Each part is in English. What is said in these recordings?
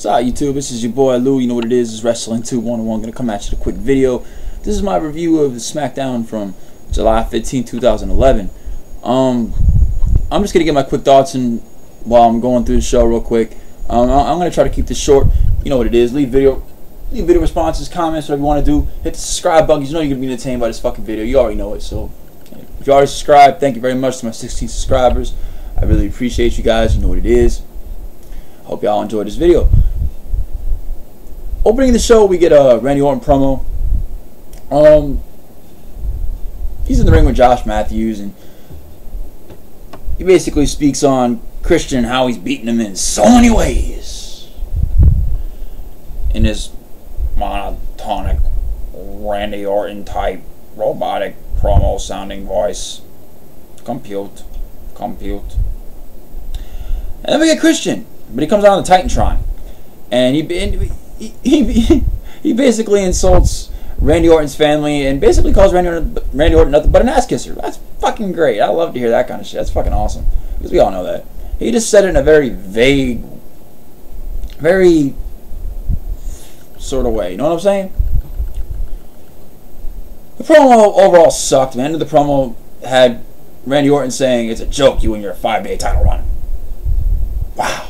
What's up, YouTube? This is your boy Lou. You know what it is. It's Wrestling 2-1-1. Gonna come at you with a quick video. This is my review of the SmackDown from July 15, 2011. I'm just gonna get my quick thoughts and while I'm going through the show real quick. I'm gonna try to keep this short. You know what it is. Leave video responses, comments, whatever you want to do. Hit the subscribe button. You know you're gonna be entertained by this fucking video. You already know it. So if you already subscribed, thank you very much to my 16 subscribers. I really appreciate you guys. You know what it is. Hope y'all enjoyed this video. Opening the show, we get a Randy Orton promo. He's in the ring with Josh Matthews, and he basically speaks on Christian and how he's beaten him in so many ways. In his monotonic, Randy Orton type, robotic promo sounding voice. Compute. And then we get Christian, but he comes out on the Titantron, and he basically insults Randy Orton's family and basically calls Randy Orton nothing but an ass kisser. That's fucking great. I love to hear that kind of shit. That's fucking awesome, because we all know that. He just said it in a very vague, very sort of way. You know what I'm saying? The promo overall sucked. The end of the promo had Randy Orton saying, "It's a joke, you and your 5-day title run." Wow.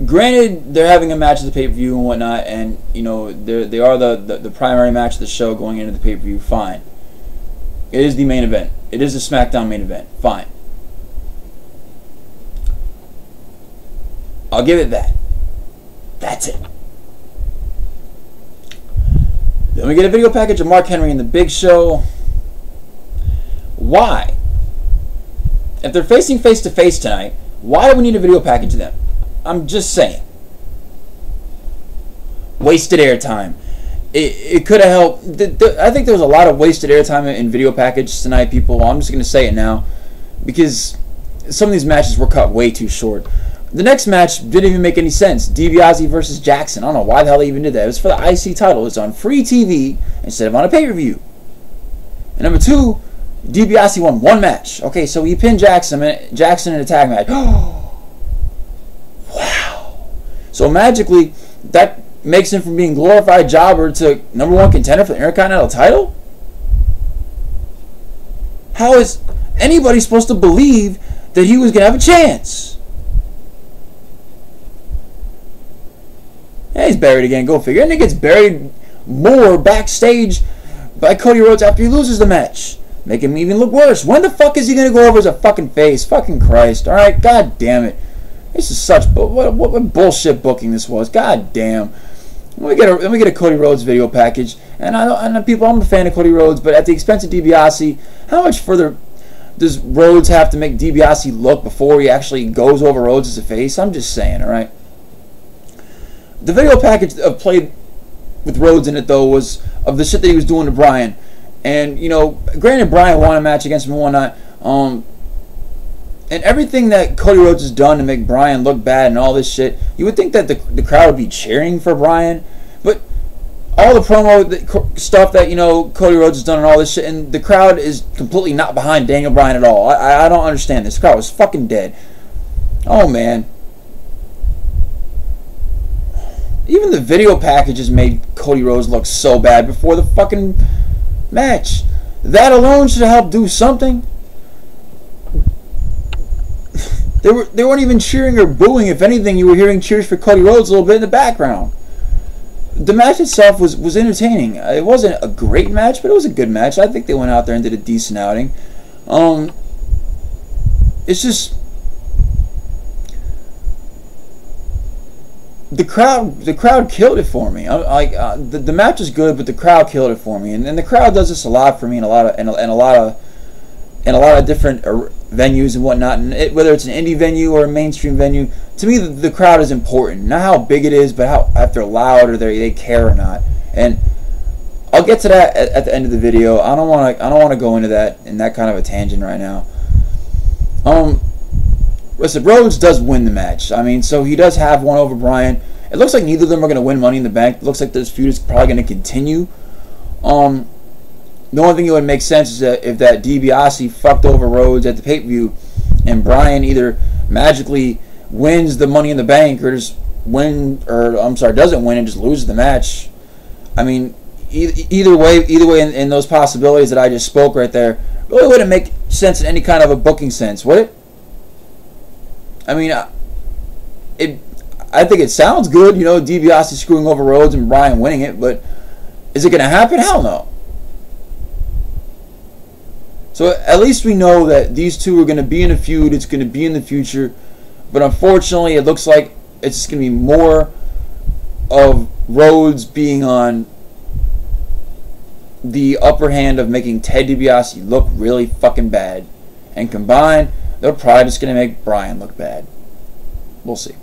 Granted, they're having a match at the pay-per-view and whatnot, and you know they are the primary match of the show going into the pay-per-view. Fine. It is the main event. It is the SmackDown main event. Fine. I'll give it that. That's it. Then we get a video package of Mark Henry and the Big Show. Why? If they're facing face-to-face tonight, why do we need a video package of them? I'm just saying. Wasted airtime. It could have helped. I think there was a lot of wasted airtime in video packages tonight, people. I'm just going to say it now, because some of these matches were cut way too short. The next match didn't even make any sense. DiBiase versus Jackson. I don't know why the hell they even did that. It was for the IC title. It's on free TV instead of on a pay-per-view. And number two, DiBiase won one match. Okay, so he pinned Jackson in a tag match. Wow. So magically, that makes him from being glorified jobber to #1 contender for the Intercontinental title? How is anybody supposed to believe that he was going to have a chance? Yeah, he's buried again. Go figure. And he gets buried more backstage by Cody Rhodes after he loses the match. Make him even look worse. When the fuck is he going to go over as a fucking face? Fucking Christ. Alright, god damn it. This is such what bullshit booking this was. God damn. Then we get a Cody Rhodes video package. And I know people, I'm a fan of Cody Rhodes, but at the expense of DiBiase, how much further does Rhodes have to make DiBiase look before he actually goes over Rhodes as a face? I'm just saying, alright? The video package played with Rhodes in it, though, was of the shit that he was doing to Bryan. And, you know, granted, Bryan won a match against him and whatnot. And everything that Cody Rhodes has done to make Bryan look bad and all this shit, you would think that the crowd would be cheering for Bryan. But all the promo stuff that, you know, Cody Rhodes has done and all this shit, and the crowd is completely not behind Daniel Bryan at all. I don't understand this. The crowd was fucking dead. Oh, man. Even the video packages made Cody Rhodes look so bad before the fucking match. That alone should help do something. They weren't even cheering or booing. If anything, you were hearing cheers for Cody Rhodes a little bit in the background. The match itself was entertaining. It wasn't a great match, but it was a good match. I think they went out there and did a decent outing. It's just the crowd killed it for me. The match is good, but the crowd killed it for me, and the crowd does this a lot for me in a lot of different venues and whatnot. And whether it's an indie venue or a mainstream venue, to me the crowd is important. Not how big it is, but how if they're loud or they care or not. And I'll get to that at the end of the video. I don't want to go into that in that kind of a tangent right now. Listen, Rhodes does win the match. I mean, so he does have one over Bryan. It looks like neither of them are going to win Money in the Bank. It looks like this feud is probably going to continue. The only thing that would make sense is that if that DiBiase fucked over Rhodes at the pay-per-view and Bryan either magically wins the Money in the Bank, or just doesn't win and just loses the match. I mean, either way, in those possibilities that I just spoke right there, really wouldn't make sense in any kind of a booking sense, would it? I mean, I think it sounds good, DiBiase screwing over Rhodes and Bryan winning it, but is it going to happen? Hell no. So at least we know that these two are going to be in a feud. It's going to be in the future. But unfortunately, it looks like it's just going to be more of Rhodes being on the upper hand of making Ted DiBiase look really fucking bad. And combined, they're probably just going to make Bryan look bad. We'll see.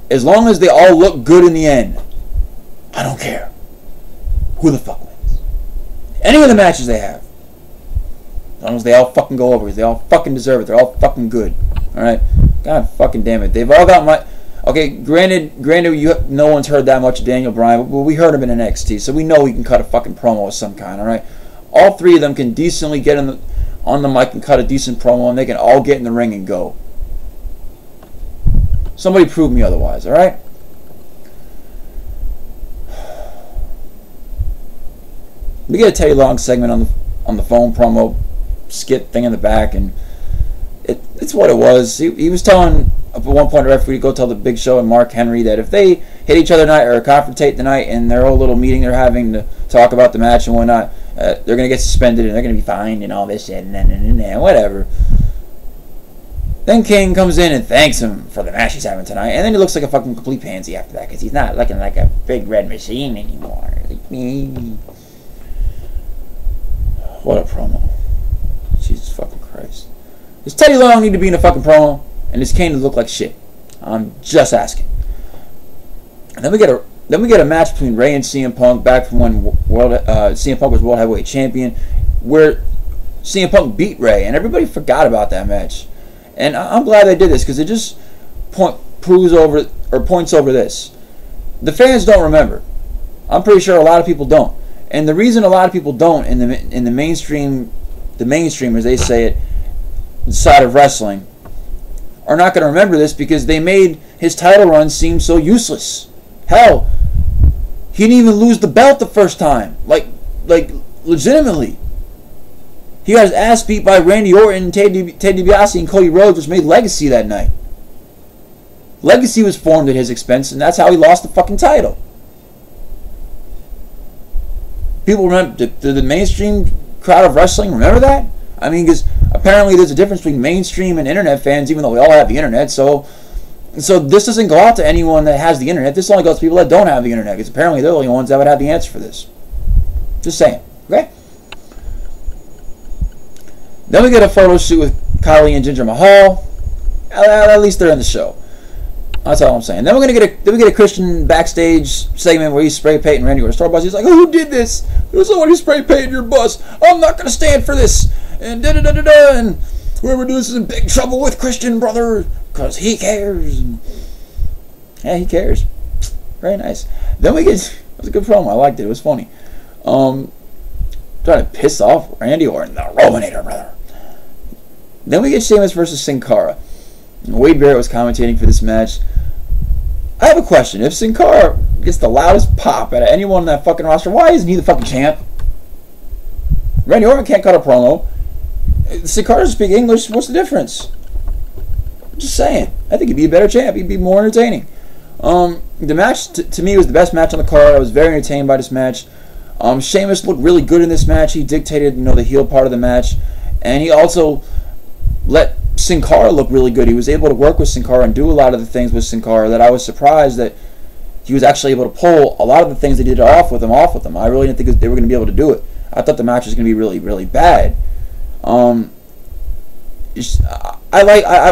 As long as they all look good in the end, I don't care who the fuck wins. Any of the matches they have. As long as they all fucking go over, because they all fucking deserve it. They're all fucking good. Alright? God fucking damn it. They've all got my... Okay, granted, no one's heard that much of Daniel Bryan, but we heard him in NXT, so we know he can cut a fucking promo of some kind, alright? All three of them can decently get on the mic and cut a decent promo, and they can all get in the ring and go. Somebody prove me otherwise, alright? We get a Teddy Long segment on the phone promo skit thing in the back, and it's what it was. He was telling at one point the referee to go tell the Big Show and Mark Henry that if they hit each other tonight or confrontate tonight in their whole little meeting they're having to talk about the match and whatnot, they're going to get suspended and they're going to be fined and all this shit and whatever. Then King comes in and thanks him for the match he's having tonight, and then he looks like a fucking complete pansy after that because he's not looking like a big red machine anymore. What a promo. Jesus fucking Christ. Does Teddy Long need to be in a fucking promo? And does Kane look like shit? I'm just asking. And then we get a match between Ray and CM Punk back from when CM Punk was World Heavyweight Champion, where CM Punk beat Ray, and everybody forgot about that match. And I'm glad they did this because it just points over this. The fans don't remember. I'm pretty sure a lot of people don't. And the reason a lot of people don't in the mainstream, the mainstreamers, they say it, side of wrestling, are not going to remember this because they made his title run seem so useless. Hell, he didn't even lose the belt the first time. Like legitimately. He got his ass beat by Randy Orton, Ted DiBiase, and Cody Rhodes, which made Legacy that night. Legacy was formed at his expense, and that's how he lost the fucking title. People remember, the mainstream crowd of wrestling remember that? I mean, because apparently there's a difference between mainstream and internet fans, even though we all have the internet. So this doesn't go out to anyone that has the internet. This only goes to people that don't have the internet, because apparently they're the only ones that would have the answer for this. Just saying. Okay? Then we get a photo shoot with Kylie and Jinder Mahal. At least they're in the show. That's all I'm saying. Then we get a Christian backstage segment where he's spray painting Randy Orton's tour bus. He's like, "Oh, who did this? It was someone who spray painted your bus. I'm not gonna stand for this." And and whoever does this is in big trouble with Christian, brother, because he cares. And, yeah, he cares. Very nice. Then it was a good promo. I liked it. It was funny. Trying to piss off Randy Orton, the Rominator, brother. Then we get Sheamus versus Sin Cara. Wade Barrett was commentating for this match. I have a question. If Sin Cara gets the loudest pop out of anyone on that fucking roster, why isn't he the fucking champ? Randy Orton can't cut a promo. Sin Cara doesn't speak English. What's the difference? I'm just saying. I think he'd be a better champ. He'd be more entertaining. The match, to me, was the best match on the card. I was very entertained by this match. Sheamus looked really good in this match. He dictated, the heel part of the match. And he also let Sin Cara look really good. He was able to work with Sin Cara and do a lot of the things with Sin Cara that I was surprised that he was actually able to pull a lot of the things they did off with him. I really didn't think they were going to be able to do it. I thought the match was going to be really, really bad. I've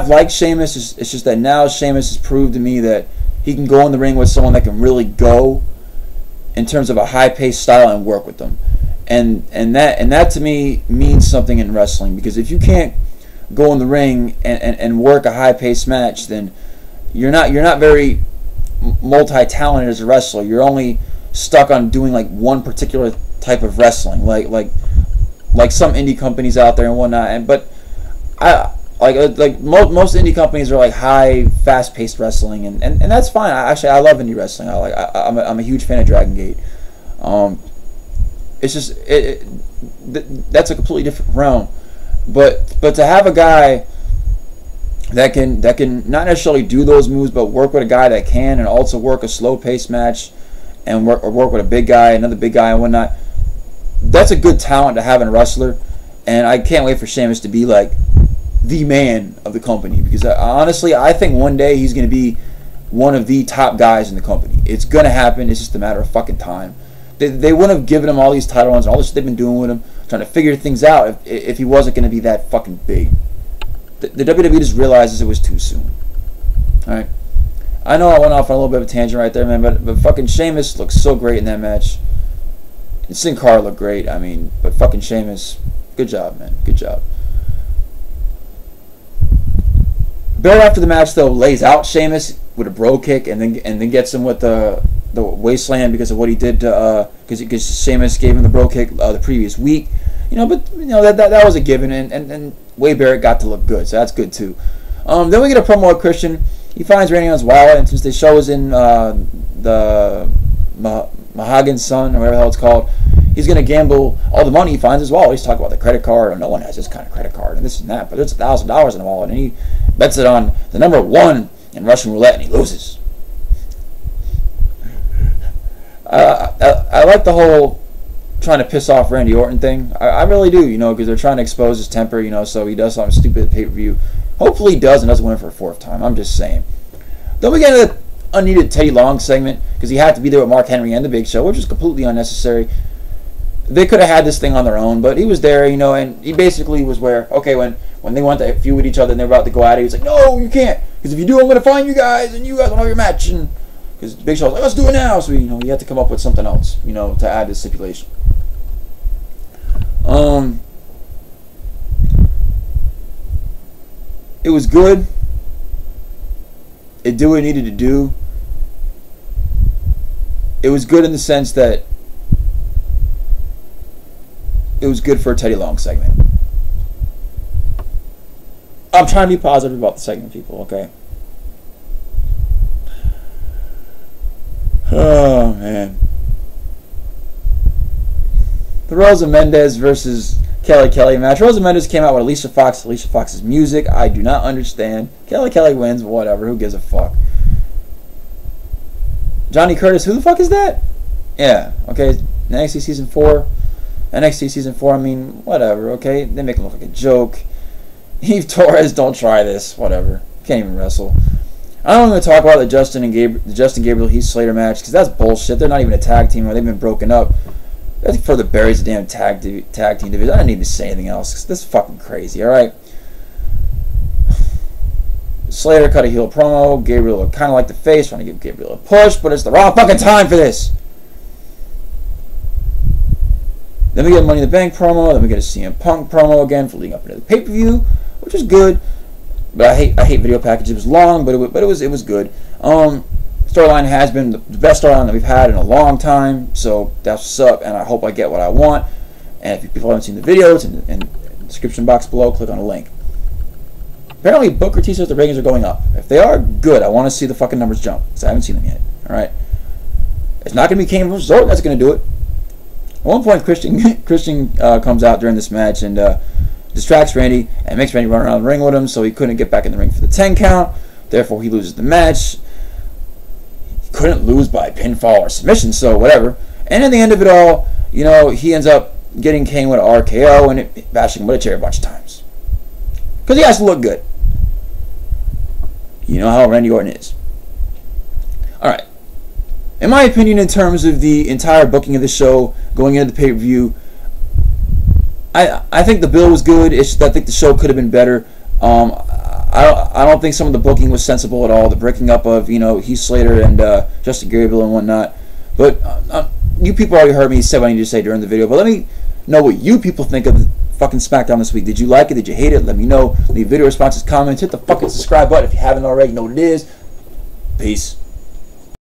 liked Sheamus. It's just that now Sheamus has proved to me that he can go in the ring with someone that can really go in terms of a high-paced style and work with them. And that to me means something in wrestling, because if you can't go in the ring and work a high-paced match, then you're not very multi-talented as a wrestler. You're only stuck on doing like one particular type of wrestling, like some indie companies out there and whatnot. But most indie companies are like high, fast-paced wrestling, and that's fine. I love indie wrestling. I'm a huge fan of Dragon Gate. It's just that's a completely different realm. But to have a guy that can not necessarily do those moves, but work with a guy that can, and also work a slow-paced match, and work with a big guy, another big guy, and whatnot. That's a good talent to have in a wrestler, and I can't wait for Sheamus to be like the man of the company, because honestly, I think one day he's going to be one of the top guys in the company. It's going to happen. It's just a matter of fucking time. They wouldn't have given him all these title runs and all this shit they've been doing with him, trying to figure things out if he wasn't going to be that fucking big. The WWE just realizes it was too soon. Alright. I know I went off on a little bit of a tangent right there, man, but fucking Sheamus looked so great in that match. And Sin Cara looked great, I mean, but fucking Sheamus, good job, man. Good job. Barrett after the match, though, lays out Sheamus with a bro kick and then gets him with the wasteland because of what he did to because Sheamus gave him the bro kick the previous week. But that was a given, and Wade Barrett got to look good, so that's good too. Then we get a promo with Christian. He finds Randy Orton's wallet, and since the show is in the Mahagan Sun, or whatever the hell it's called, he's going to gamble all the money he finds as well. He's talking about the credit card, or no one has this kind of credit card, and this and that, but there's $1,000 in the wallet, and he bets it on the number 1 in Russian roulette, and he loses. I like the whole trying to piss off Randy Orton thing. I really do, because they're trying to expose his temper, so he does something stupid at pay-per-view. Hopefully he does and doesn't win for a 4th time. I'm just saying. Then we get an unneeded Teddy Long segment because he had to be there with Mark Henry and the Big Show, which is completely unnecessary. They could have had this thing on their own, but he was there, and he basically was where, okay, when they went to feud with each other and they were about to go at it, he was like, no, you can't, because if you do, I'm going to find you guys, and you guys won't have your match, and because Big Show was like, let's do it now, so he had to come up with something else, to add this stipulation. It was good. It did what it needed to do. It was good in the sense that it was good for a Teddy Long segment. I'm trying to be positive about the segment, people, okay? Oh, man. The Rosa Mendes versus Kelly match. Rosa Mendes came out with Alicia Fox's music. I do not understand. Kelly wins, whatever. Who gives a fuck? Johnny Curtis, who the fuck is that? Yeah, okay. NXT Season 4. NXT Season 4, I mean, whatever, okay? They make him look like a joke. Eve Torres, don't try this. Whatever. Can't even wrestle. I don't want to talk about the Justin Gabriel Heath Slater match because that's bullshit. They're not even a tag team, or they've been broken up. I think further buries the damn tag team division. I don't need to say anything else. This is fucking crazy, alright? Slater cut a heel promo. Gabriel looked kind of like the face, trying to give Gabriel a push, but it's the wrong fucking time for this. Then we get a Money in the Bank promo. Then we get a CM Punk promo again for leading up into the pay-per-view, which is good. But I hate video packages. It was long, but it was good. Storyline has been the best storyline that we've had in a long time, so that's what's up, and I hope I get what I want. And if people haven't seen the videos, in the description box below, click on the link. Apparently, Booker T says the ratings are going up. If they are, good. I want to see the fucking numbers jump, because I haven't seen them yet. Alright? It's not going to be Kane vs. Orton that's going to do it. At one point, Christian comes out during this match and distracts Randy and makes Randy run around the ring with him, so he couldn't get back in the ring for the 10 count. Therefore, he loses the match. Couldn't lose by pinfall or submission, so whatever. And at the end of it all, he ends up getting Kane with an RKO and bashing him with a chair a bunch of times. Because he has to look good. You know how Randy Orton is. Alright. In my opinion, in terms of the entire booking of the show, going into the pay-per-view, I think the bill was good. It's just I think the show could have been better. I don't think some of the booking was sensible at all. The breaking up of Heath Slater and Justin Gabriel and whatnot. But you people already heard me say what I need to say during the video. But let me know what you people think of the fucking SmackDown this week. Did you like it? Did you hate it? Let me know. Leave video responses, comments, hit the fucking subscribe button if you haven't already. You know what it is. Peace.